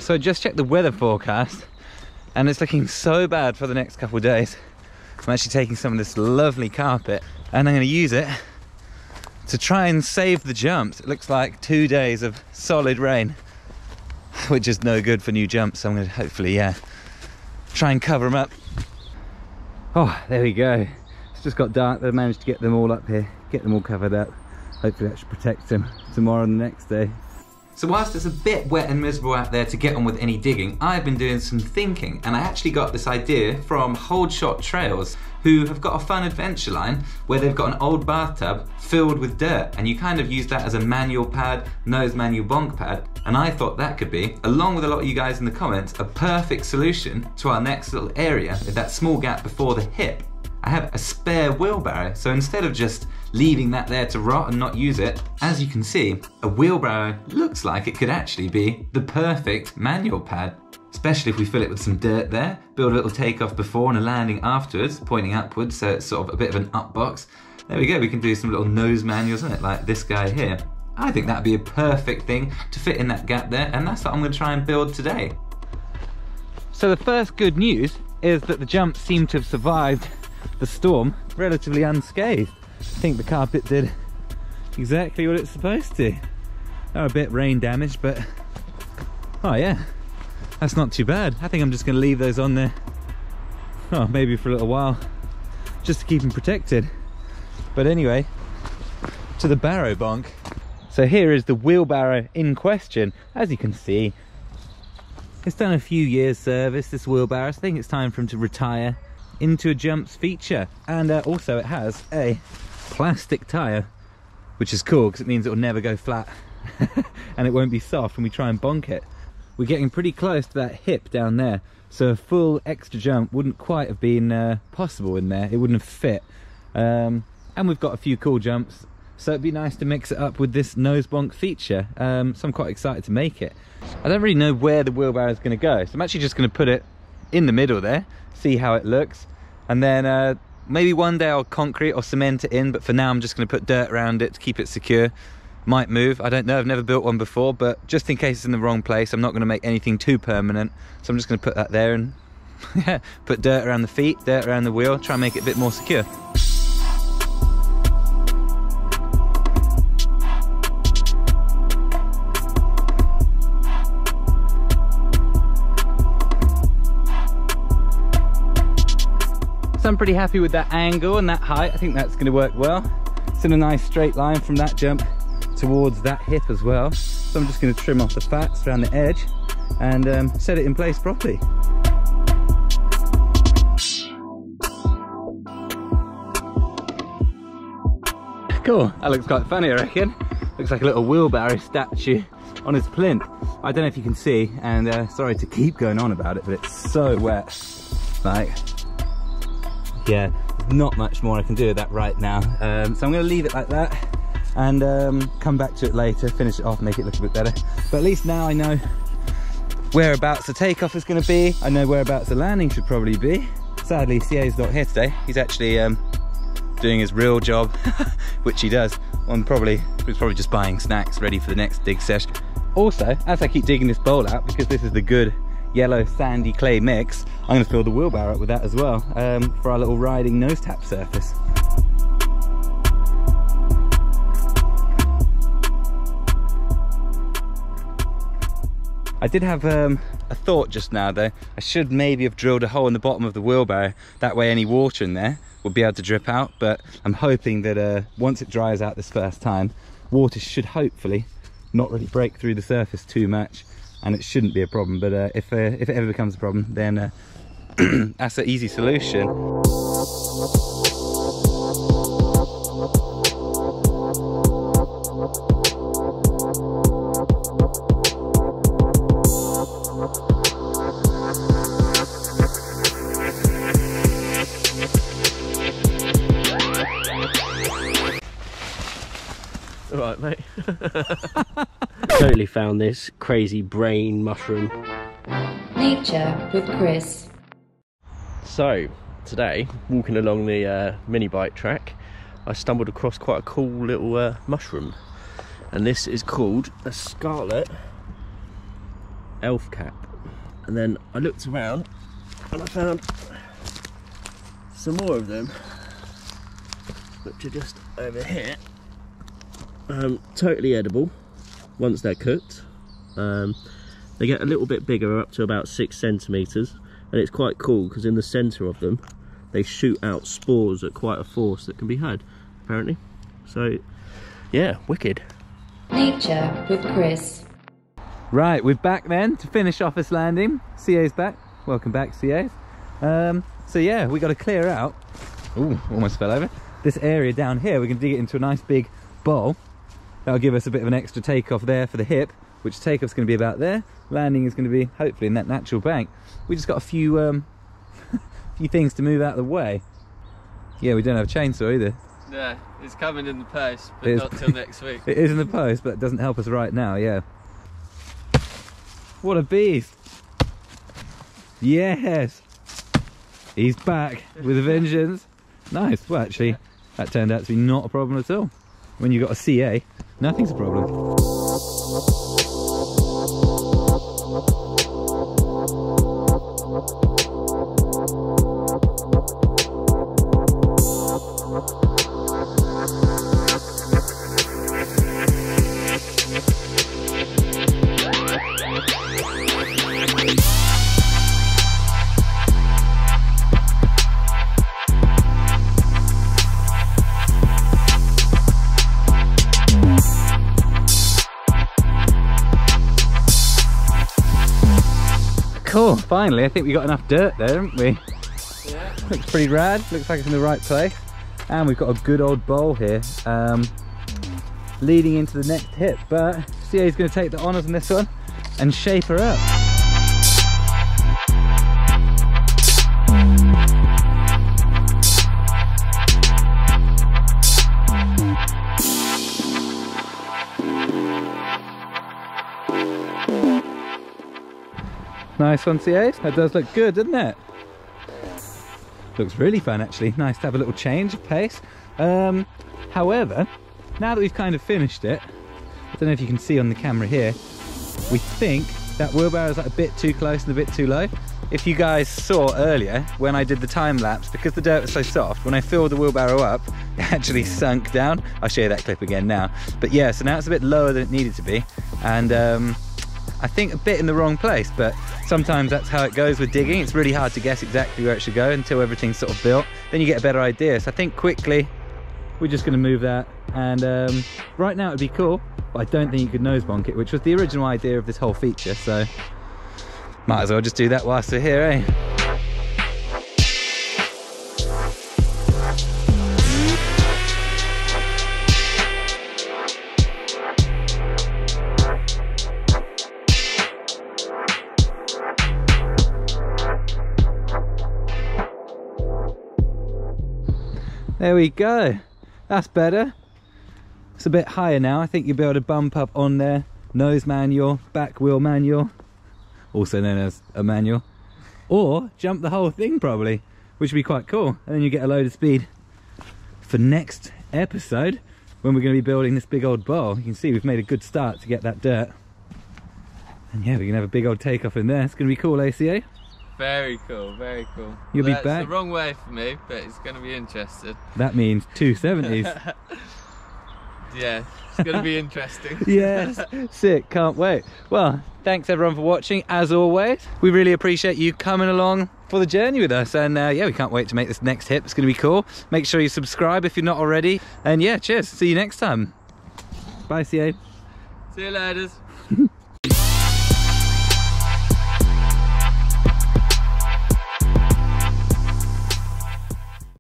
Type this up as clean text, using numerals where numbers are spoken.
So I just checked the weather forecast and it's looking so bad for the next couple of days. I'm actually taking some of this lovely carpet and I'm going to use it to try and save the jumps. It looks like 2 days of solid rain, which is no good for new jumps. So I'm going to hopefully, try and cover them up. Oh, there we go. It's just got dark, but I managed to get them all up here, get them all covered up. Hopefully that should protect them tomorrow and the next day. So whilst it's a bit wet and miserable out there to get on with any digging, I've been doing some thinking, and I actually got this idea from Hold Shot Trails, who have got a fun adventure line where they've got an old bathtub filled with dirt, and you kind of use that as a manual pad, nose manual bonk pad, and I thought that could be, along with a lot of you guys in the comments, a perfect solution to our next little area with that small gap before the hip. I have a spare wheelbarrow, so instead of just leaving that there to rot and not use it, as you can see, a wheelbarrow looks like it could actually be the perfect manual pad. Especially if we fill it with some dirt there, build a little takeoff before and a landing afterwards, pointing upwards, so it's sort of a bit of an up box. There we go, we can do some little nose manuals on it, like this guy here. I think that'd be a perfect thing to fit in that gap there, and that's what I'm going to try and build today. So the first good news is that the jumps seem to have survived the storm relatively unscathed. I think the carpet did exactly what it's supposed to. They're a bit rain damaged, but oh yeah, that's not too bad. I think I'm just going to leave those on there, oh, maybe for a little while, just to keep them protected. But anyway, to the barrow bonk. So here is the wheelbarrow in question. As you can see, it's done a few years service, this wheelbarrow. I think it's time for him to retire into a jumps feature. And also it has a plastic tyre, which is cool because it means it will never go flat and it won't be soft when we try and bonk it. We're getting pretty close to that hip down there, so a full extra jump wouldn't quite have been possible in there. It wouldn't have fit. And we've got a few cool jumps, so it'd be nice to mix it up with this nose bonk feature. So I'm quite excited to make it. I don't really know where the wheelbarrow is going to go, so I'm actually just going to put it in the middle there, see how it looks, and then maybe one day I'll concrete or cement it in, but for now I'm just going to put dirt around it to keep it secure. Might move, I don't know, I've never built one before, but just in case it's in the wrong place, I'm not going to make anything too permanent, so I'm just going to put that there and yeah, put dirt around the feet, dirt around the wheel, try and make it a bit more secure. So I'm pretty happy with that angle and that height. I think that's going to work well. It's in a nice straight line from that jump towards that hip as well. So I'm just going to trim off the fats around the edge and set it in place properly. Cool, that looks quite funny, I reckon. Looks like a little wheelbarrow statue on his plinth. I don't know if you can see, and sorry to keep going on about it, but it's so wet. Like, yeah, there's not much more I can do with that right now. So I'm going to leave it like that and come back to it later, finish it off, make it look a bit better. But at least now I know whereabouts the takeoff is going to be. I know whereabouts the landing should probably be. Sadly, CA's not here today. He's actually doing his real job, which he does. He's probably just buying snacks ready for the next dig session. Also, as I keep digging this bowl out, because this is the good yellow sandy clay mix, I'm going to fill the wheelbarrow up with that as well, for our little riding nose tap surface. I did have a thought just now though. I should maybe have drilled a hole in the bottom of the wheelbarrow, that way any water in there would be able to drip out, but I'm hoping that once it dries out this first time, water should hopefully not really break through the surface too much, and it shouldn't be a problem. But if it ever becomes a problem, then that's an easy solution. Alright, mate. Totally found this crazy brain mushroom. Nature with Chris. So, today, walking along the mini bike track, I stumbled across quite a cool little mushroom. And this is called a scarlet elf cap. And then I looked around and I found some more of them, which are just over here. Totally edible once they're cooked. They get a little bit bigger, up to about 6 centimeters, and it's quite cool because in the center of them they shoot out spores at quite a force that can be had, apparently. So yeah, wicked. Nature with Chris. Right, we're back then to finish off this landing. CA's back. Welcome back, CA. So yeah, we got to clear out. Ooh, almost fell over. This area down here, we can dig it into a nice big bowl. That'll give us a bit of an extra takeoff there for the hip, which takeoff's going to be about there. Landing is going to be hopefully in that natural bank. We just got a few few things to move out of the way. Yeah, we don't have a chainsaw either. Yeah, it's coming in the post, but not till next week. It is in the post, but it doesn't help us right now, yeah. What a beast! Yes! He's back with a vengeance. Nice. Well, actually, that turned out to be not a problem at all. When you've got a CA, nothing's a problem. Cool, finally, I think we got enough dirt there, haven't we? Yeah. Looks pretty rad, looks like it's in the right place. And we've got a good old bowl here, leading into the next hip. But CA's going to take the honours on this one and shape her up. Nice one, CA. That does look good, doesn't it? Looks really fun, actually. Nice to have a little change of pace. However, now that we've kind of finished it, I don't know if you can see on the camera here, we think that wheelbarrow is like a bit too close and a bit too low. If you guys saw earlier when I did the time lapse, because the dirt was so soft, when I filled the wheelbarrow up, it actually sunk down. I'll show you that clip again now. But yeah, so now it's a bit lower than it needed to be. And I think a bit in the wrong place, but sometimes that's how it goes with digging. It's really hard to guess exactly where it should go until everything's sort of built. Then you get a better idea. So I think quickly, we're just gonna move that. And right now it'd be cool, but I don't think you could nose bonk it, which was the original idea of this whole feature. So might as well just do that whilst we're here, eh? There we go. That's better. It's a bit higher now. I think you'll be able to bump up on there. Nose manual, back wheel manual, also known as a manual. Or jump the whole thing probably, which would be quite cool. And then you get a load of speed for next episode when we're going to be building this big old bowl. You can see we've made a good start to get that dirt. And yeah, we can have a big old takeoff in there. It's going to be cool, ACA. Very cool, very cool. You'll be That's back. the wrong way for me, but it's going to be interesting. That means 270s. Yeah, it's going to be interesting. Yes, sick, can't wait. Well, thanks everyone for watching, as always. We really appreciate you coming along for the journey with us, and yeah, we can't wait to make this next hip. It's going to be cool. Make sure you subscribe if you're not already, and yeah, cheers, see you next time. Bye, CA. See you later.